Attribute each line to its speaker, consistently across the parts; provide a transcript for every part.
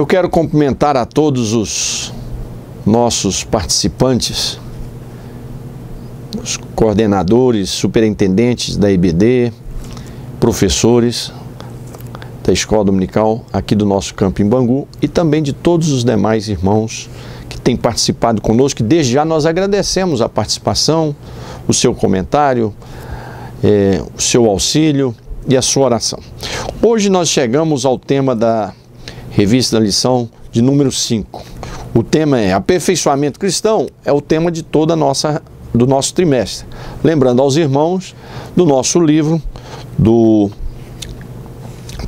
Speaker 1: Eu quero cumprimentar a todos os nossos participantes, os coordenadores, superintendentes da IBD, professores da Escola Dominical aqui do nosso campo em Bangu e também de todos os demais irmãos que têm participado conosco, que desde já nós agradecemos a participação, o seu comentário, o seu auxílio e a sua oração. Hoje nós chegamos ao tema da revista da lição de número 5. O tema é aperfeiçoamento cristão, é o tema de toda do nosso trimestre. Lembrando aos irmãos do nosso livro, do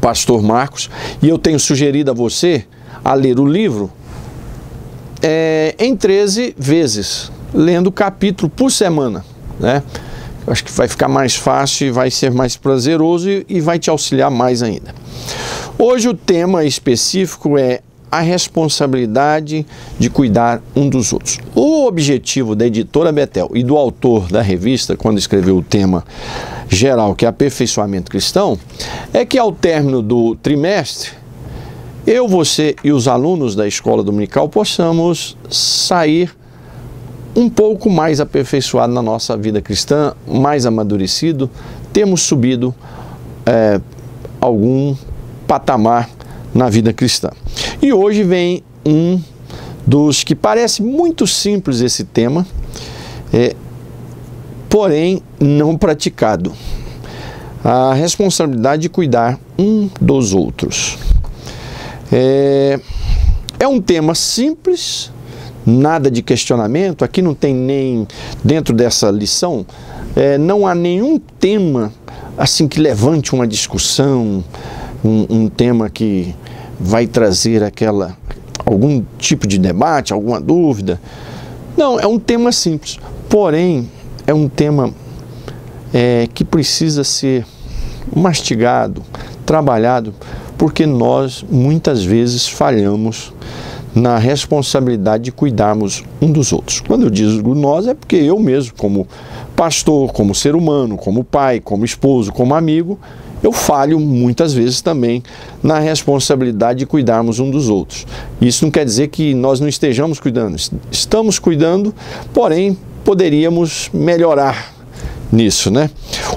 Speaker 1: pastor Marcos, e eu tenho sugerido a você a ler o livro em 13 vezes, lendo capítulo por semana, né? Eu acho que vai ficar mais fácil, vai ser mais prazeroso e vai te auxiliar mais ainda. Hoje o tema específico é a responsabilidade de cuidar um dos outros. O objetivo da editora Betel e do autor da revista, quando escreveu o tema geral, que é aperfeiçoamento cristão, é que ao término do trimestre, eu, você e os alunos da Escola Dominical possamos sair um pouco mais aperfeiçoado na nossa vida cristã, mais amadurecido, temos subido algum patamar na vida cristã. E hoje vem um dos que parece muito simples esse tema, porém não praticado. A responsabilidade de cuidar um dos outros. É um tema simples, nada de questionamento, aqui não tem nem, dentro dessa lição, não há nenhum tema assim que levante uma discussão, um tema que vai trazer algum tipo de debate, alguma dúvida. Não, é um tema simples, porém é um tema que precisa ser mastigado, trabalhado, porque nós muitas vezes falhamos na responsabilidade de cuidarmos um dos outros. Quando eu digo nós, é porque eu mesmo, como pastor, como ser humano, como pai, como esposo, como amigo, eu falho muitas vezes também na responsabilidade de cuidarmos um dos outros. Isso não quer dizer que nós não estejamos cuidando. Estamos cuidando, porém poderíamos melhorar nisso, né?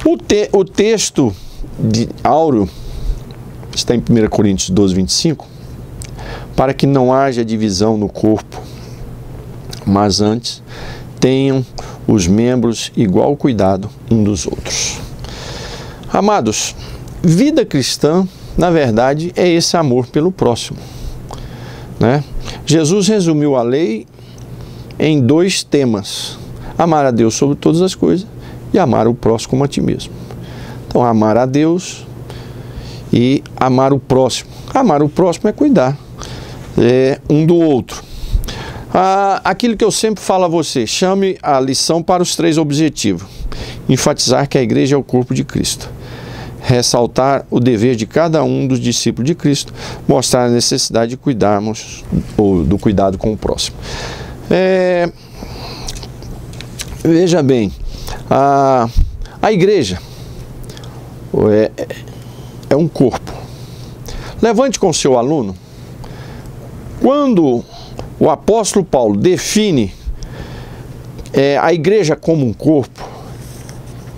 Speaker 1: O texto de Áureo está em 1 Coríntios 12, 25, para que não haja divisão no corpo, mas antes tenham os membros igual cuidado um dos outros. Amados, vida cristã, na verdade, é esse amor pelo próximo, né? Jesus resumiu a lei em 2 temas: amar a Deus sobre todas as coisas e amar o próximo como a ti mesmo. Então, amar a Deus e amar o próximo. Amar o próximo é cuidar um do outro. Aquilo que eu sempre falo a você, chame a lição para os 3 objetivos: enfatizar que a igreja é o corpo de Cristo, ressaltar o dever de cada um dos discípulos de Cristo, mostrar a necessidade de cuidarmos do cuidado com o próximo. Veja bem, a igreja é um corpo. Levante com seu aluno. Quando o apóstolo Paulo define a igreja como um corpo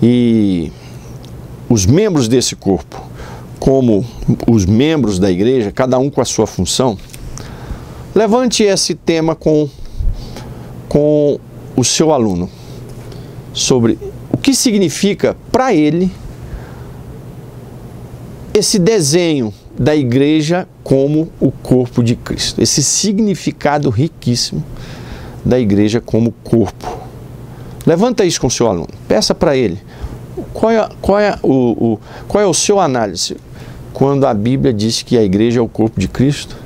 Speaker 1: e os membros desse corpo como os membros da igreja, cada um com a sua função, levante esse tema com o seu aluno, sobre o que significa para ele esse desenho da igreja como o corpo de Cristo, esse significado riquíssimo da igreja como corpo. Levanta isso com o seu aluno, peça para ele qual é o seu análise quando a Bíblia diz que a igreja é o corpo de Cristo.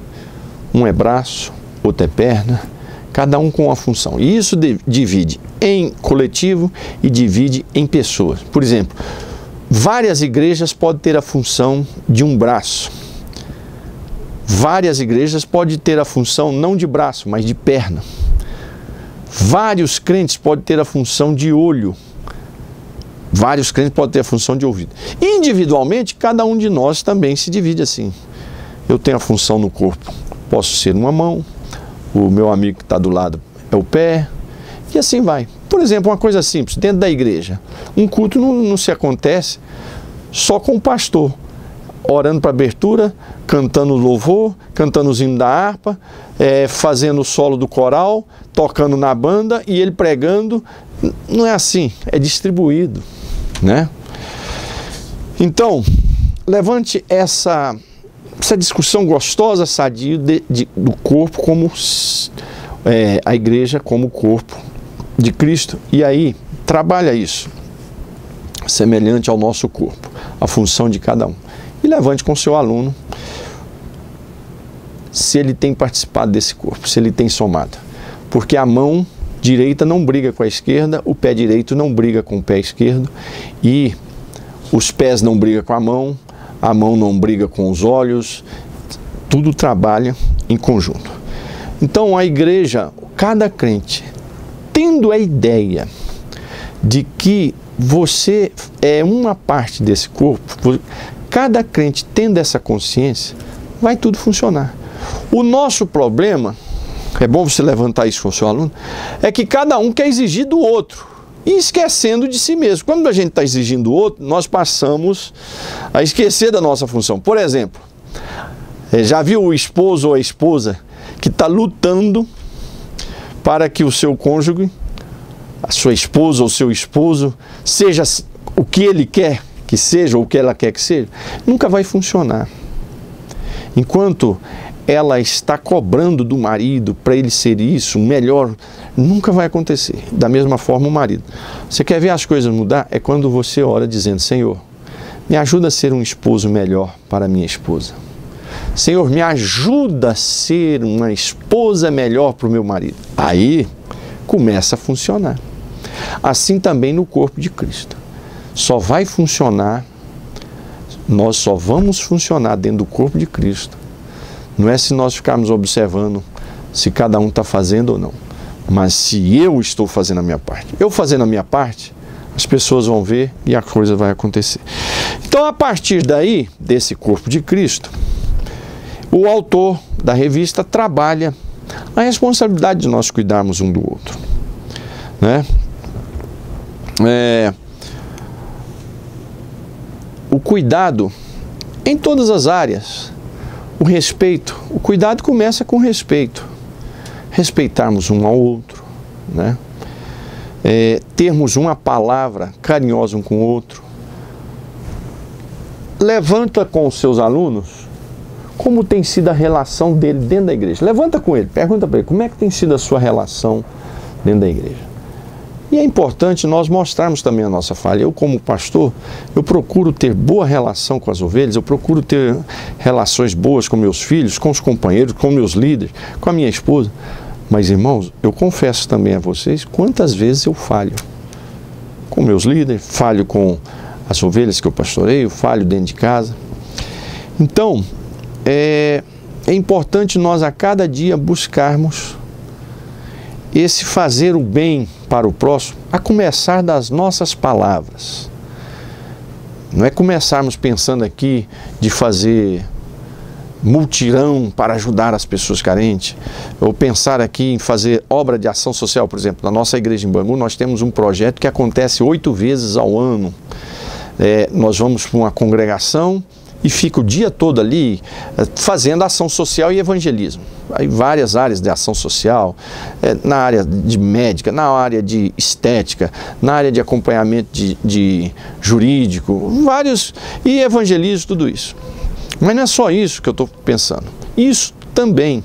Speaker 1: Um é braço, outro é perna, cada um com uma função. E isso divide em coletivo e divide em pessoas. Por exemplo, várias igrejas podem ter a função de um braço. Várias igrejas podem ter a função não de braço, mas de perna. Vários crentes podem ter a função de olho. Vários crentes podem ter a função de ouvido. Individualmente, cada um de nós também se divide assim. Eu tenho a função no corpo posso ser uma mão, o meu amigo que está do lado é o pé, e assim vai. Por exemplo, uma coisa simples, dentro da igreja, um culto não se acontece só com o pastor, orando para abertura, cantando louvor, cantando os hinos da harpa, fazendo o solo do coral, tocando na banda e ele pregando. Não é assim, é distribuído, né? Então, levante essa discussão gostosa, sadia do corpo como a igreja como corpo de Cristo. E aí, trabalha isso, semelhante ao nosso corpo, a função de cada um. E levante com seu aluno se ele tem participado desse corpo, se ele tem somado. Porque a mão direita não briga com a esquerda, o pé direito não briga com o pé esquerdo, e os pés não brigam com a mão não briga com os olhos, tudo trabalha em conjunto. Então a igreja, cada crente, tendo a ideia de que você é uma parte desse corpo, cada crente tendo essa consciência, vai tudo funcionar. O nosso problema, é bom você levantar isso com o seu aluno, é que cada um quer exigir do outro e esquecendo de si mesmo. Quando a gente está exigindo do outro, nós passamos a esquecer da nossa função. Por exemplo, já viu o esposo ou a esposa que está lutando para que o seu cônjuge, a sua esposa ou seu esposo, seja o que ele quer que seja ou o que ela quer que seja? Nunca vai funcionar. Enquanto ela está cobrando do marido para ele ser isso, melhor, nunca vai acontecer. Da mesma forma o marido. Você quer ver as coisas mudar? É quando você ora dizendo: Senhor, me ajuda a ser um esposo melhor para minha esposa. Senhor, me ajuda a ser uma esposa melhor para o meu marido. Aí começa a funcionar. Assim também no corpo de Cristo. Só vai funcionar, nós só vamos funcionar dentro do corpo de Cristo. Não é se nós ficarmos observando se cada um está fazendo ou não, mas se eu estou fazendo a minha parte. Eu fazendo a minha parte, as pessoas vão ver e a coisa vai acontecer. Então, a partir daí, desse corpo de Cristo, o autor da revista trabalha a responsabilidade de nós cuidarmos um do outro, né? O cuidado em todas as áreas. O respeito, o cuidado começa com respeito. Respeitarmos um ao outro, né? Termos uma palavra carinhosa um com o outro. Levanta com os seus alunos como tem sido a relação dele dentro da igreja. Levanta com ele, pergunta para ele como é que tem sido a sua relação dentro da igreja. E é importante nós mostrarmos também a nossa falha. Eu, como pastor, eu procuro ter boa relação com as ovelhas, eu procuro ter relações boas com meus filhos, com os companheiros, com meus líderes, com a minha esposa. Mas, irmãos, eu confesso também a vocês quantas vezes eu falho com meus líderes, falho com as ovelhas que eu pastoreio, falho dentro de casa. Então, é importante nós a cada dia buscarmos esse fazer o bem para o próximo, a começar das nossas palavras. Não é começarmos pensando aqui de fazer multirão para ajudar as pessoas carentes, ou pensar aqui em fazer obra de ação social. Por exemplo, na nossa igreja em Bangu, nós temos um projeto que acontece 8 vezes ao ano. Nós vamos para uma congregação e fica o dia todo ali fazendo ação social e evangelismo. Aí várias áreas de ação social, na área de médica, na área de estética, na área de acompanhamento de jurídico, vários, e evangelismo, tudo isso. Mas não é só isso que eu estou pensando. Isso também,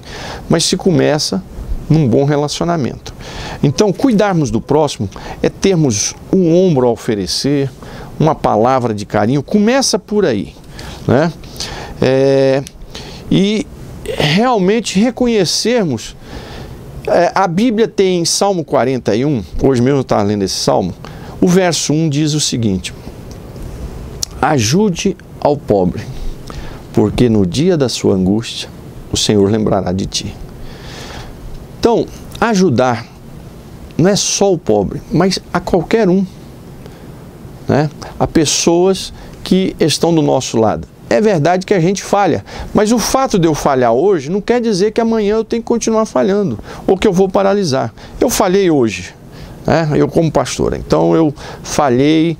Speaker 1: mas se começa num bom relacionamento. Então, cuidarmos do próximo é termos um ombro a oferecer, uma palavra de carinho, começa por aí, né? E realmente reconhecermos, a Bíblia tem Salmo 41, hoje mesmo eu estava lendo esse Salmo, o verso 1 diz o seguinte: ajude ao pobre, porque no dia da sua angústia o Senhor lembrará de ti. Então, ajudar não é só o pobre, mas a qualquer um, né? A pessoas que estão do nosso lado. é verdade que a gente falha, mas o fato de eu falhar hoje não quer dizer que amanhã eu tenho que continuar falhando, ou que eu vou paralisar. Eu falhei hoje, né? Eu como pastor, então eu falhei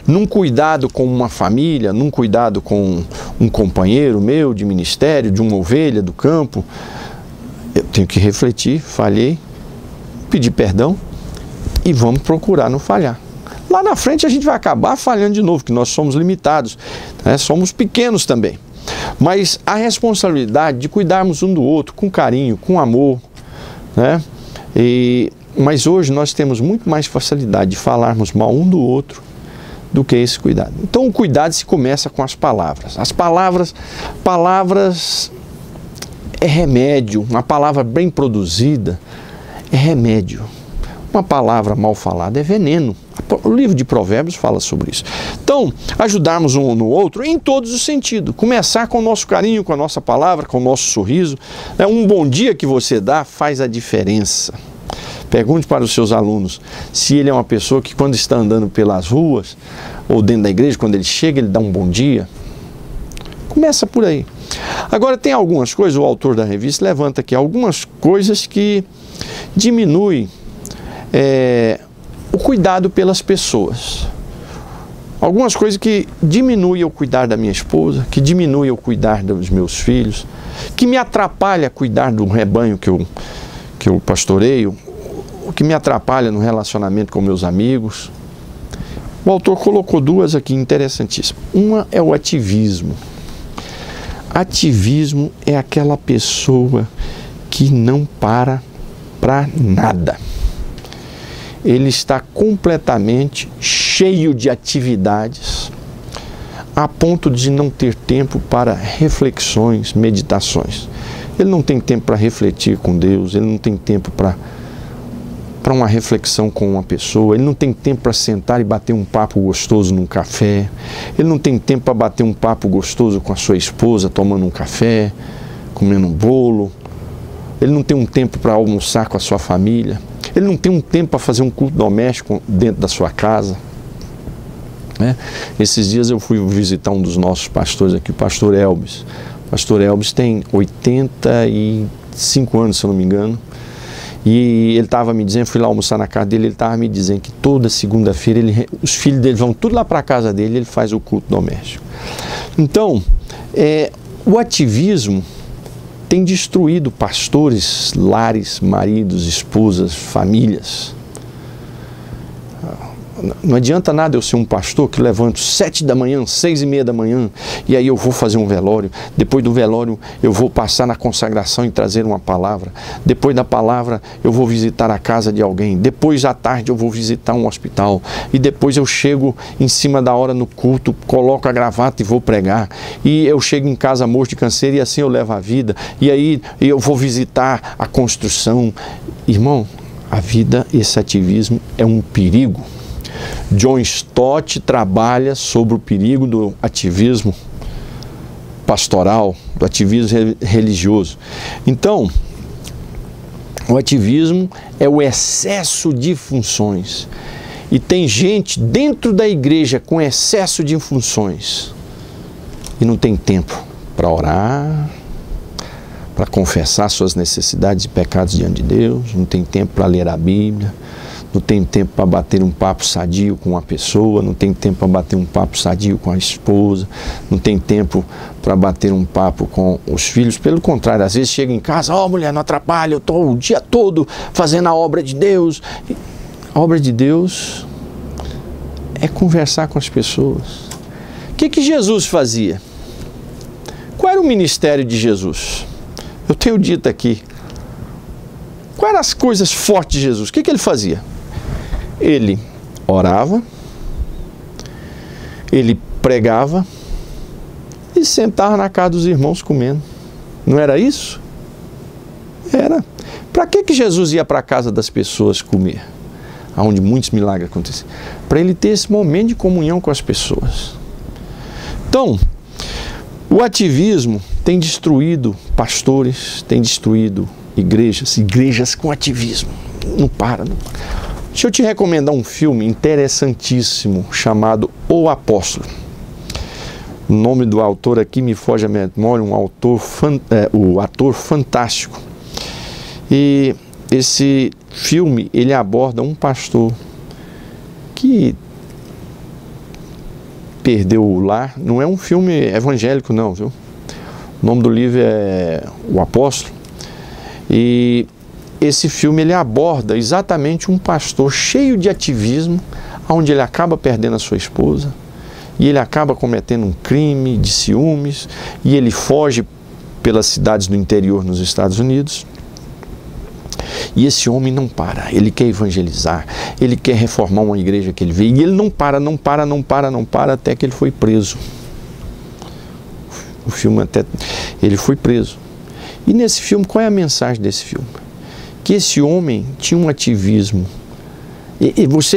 Speaker 1: num cuidado com uma família, num cuidado com um companheiro meu de ministério, de uma ovelha do campo. Eu tenho que refletir, falhei, pedir perdão e vamos procurar não falhar. Lá na frente a gente vai acabar falhando de novo, que nós somos limitados, né? Somos pequenos também. Mas a responsabilidade de cuidarmos um do outro com carinho, com amor, né? Mas hoje nós temos muito mais facilidade de falarmos mal um do outro do que esse cuidado. Então o cuidado se começa com as palavras. As palavras é remédio, uma palavra bem produzida é remédio. Uma palavra mal falada é veneno. O livro de Provérbios fala sobre isso. Então, ajudarmos um no outro em todos os sentidos. Começar com o nosso carinho, com a nossa palavra, com o nosso sorriso. Um bom dia que você dá faz a diferença. Pergunte para os seus alunos se ele é uma pessoa que quando está andando pelas ruas ou dentro da igreja, quando ele chega, ele dá um bom dia. Começa por aí. Agora, tem algumas coisas, o autor da revista levanta aqui algumas coisas que diminuem o cuidado pelas pessoas. Algumas coisas que diminuem eu cuidar da minha esposa, que diminuem eu cuidar dos meus filhos, que me atrapalha a cuidar do rebanho que eu pastoreio, que me atrapalha no relacionamento com meus amigos. O autor colocou duas aqui interessantíssimas. Uma é o ativismo. Ativismo é aquela pessoa que não para nada. Ele está completamente cheio de atividades, a ponto de não ter tempo para reflexões, meditações. Ele não tem tempo para refletir com Deus, ele não tem tempo para uma reflexão com uma pessoa, ele não tem tempo para sentar e bater um papo gostoso num café, ele não tem tempo para bater um papo gostoso com a sua esposa, tomando um café, comendo um bolo, ele não tem um tempo para almoçar com a sua família, ele não tem um tempo para fazer um culto doméstico dentro da sua casa. Esses dias eu fui visitar um dos nossos pastores aqui, o pastor Elbis. O pastor Elbis tem 85 anos, se eu não me engano. E ele estava me dizendo, fui lá almoçar na casa dele, ele estava me dizendo que toda segunda-feira os filhos dele vão tudo lá para a casa dele e ele faz o culto doméstico. Então, o ativismo tem destruído pastores, lares, maridos, esposas, famílias. Não adianta nada eu ser um pastor que levanto 7 da manhã, 6:30 da manhã, e aí eu vou fazer um velório. Depois do velório eu vou passar na consagração e trazer uma palavra. Depois da palavra eu vou visitar a casa de alguém. Depois à tarde eu vou visitar um hospital. E depois eu chego em cima da hora no culto, coloco a gravata e vou pregar. E eu chego em casa morto de câncer e assim eu levo a vida. E aí eu vou visitar a construção. Irmão, a vida, esse ativismo é um perigo. John Stott trabalha sobre o perigo do ativismo pastoral, do ativismo religioso. Então, o ativismo é o excesso de funções. E tem gente dentro da igreja com excesso de funções e não tem tempo para orar, para confessar suas necessidades e pecados diante de Deus, não tem tempo para ler a Bíblia, não tem tempo para bater um papo sadio com uma pessoa, não tem tempo para bater um papo sadio com a esposa, não tem tempo para bater um papo com os filhos. Pelo contrário, às vezes chega em casa, mulher, não atrapalha, eu estou o dia todo fazendo a obra de Deus. A obra de Deus é conversar com as pessoas. O que Jesus fazia? Qual era o ministério de Jesus? Eu tenho dito aqui. Quais eram as coisas fortes de Jesus? O que ele fazia? Ele orava, ele pregava e sentava na casa dos irmãos comendo. Não era isso? Era. Para que Jesus ia para a casa das pessoas comer? Onde muitos milagres aconteciam. Para ele ter esse momento de comunhão com as pessoas. Então, o ativismo tem destruído pastores, tem destruído igrejas com ativismo. Não para. Deixa eu te recomendar um filme interessantíssimo chamado O Apóstolo. O nome do autor aqui me foge à memória, o ator fantástico. E esse filme, ele aborda um pastor que perdeu o lar. Não é um filme evangélico não, viu? O nome do livro é O Apóstolo. E esse filme, ele aborda exatamente um pastor cheio de ativismo, onde ele acaba perdendo a sua esposa, e ele acaba cometendo um crime de ciúmes, e ele foge pelas cidades do interior nos Estados Unidos. E esse homem não para, ele quer evangelizar, ele quer reformar uma igreja que ele vê, e ele não para, até que ele foi preso. O filme ele foi preso. E nesse filme, qual é a mensagem desse filme? Que esse homem tinha um ativismo.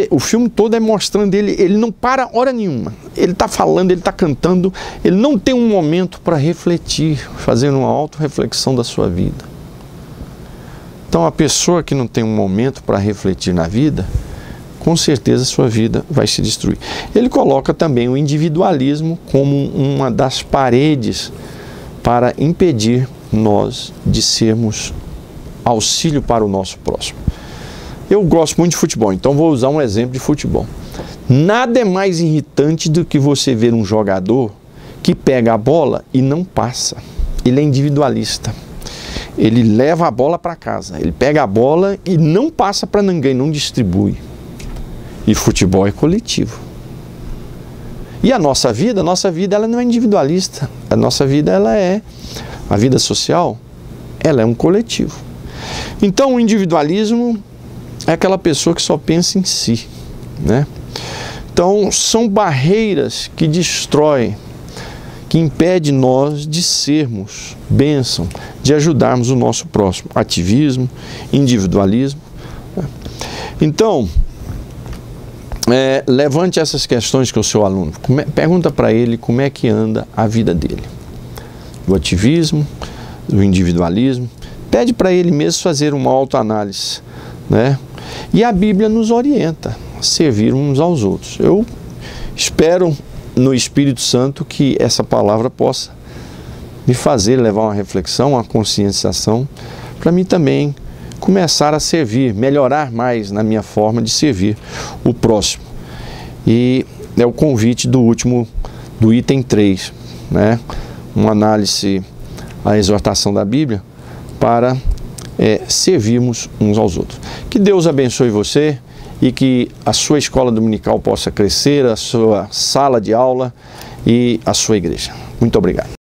Speaker 1: O filme todo é mostrando ele não para hora nenhuma. Ele está falando, ele está cantando, ele não tem um momento para refletir, fazendo uma autorreflexão da sua vida. Então, a pessoa que não tem um momento para refletir na vida, com certeza a sua vida vai se destruir. Ele coloca também o individualismo como uma das paredes para impedir nós de sermos auxílio para o nosso próximo. Eu gosto muito de futebol, então vou usar um exemplo de futebol. Nada é mais irritante do que você ver um jogador que pega a bola e não passa. Ele é individualista. Ele leva a bola para casa. Ele pega a bola e não passa para ninguém, não distribui. E futebol é coletivo. E a nossa vida ela não é individualista. A nossa vida, a vida social, ela é um coletivo. Então, o individualismo é aquela pessoa que só pensa em si, né? Então, são barreiras que destroem, que impedem nós de sermos bênção, de ajudarmos o nosso próximo. Ativismo, individualismo. Então, levante essas questões com o seu aluno. Pergunta para ele como é que anda a vida dele. Do ativismo, do individualismo. Pede para ele mesmo fazer uma autoanálise, né? E a Bíblia nos orienta a servir uns aos outros. Eu espero no Espírito Santo que essa palavra possa me fazer levar uma reflexão, uma conscientização, para mim também começar a servir, melhorar mais na minha forma de servir o próximo. E é o convite do item 3, né? Uma análise, a exortação da Bíblia para servirmos uns aos outros. Que Deus abençoe você e que a sua escola dominical possa crescer, a sua sala de aula e a sua igreja. Muito obrigado.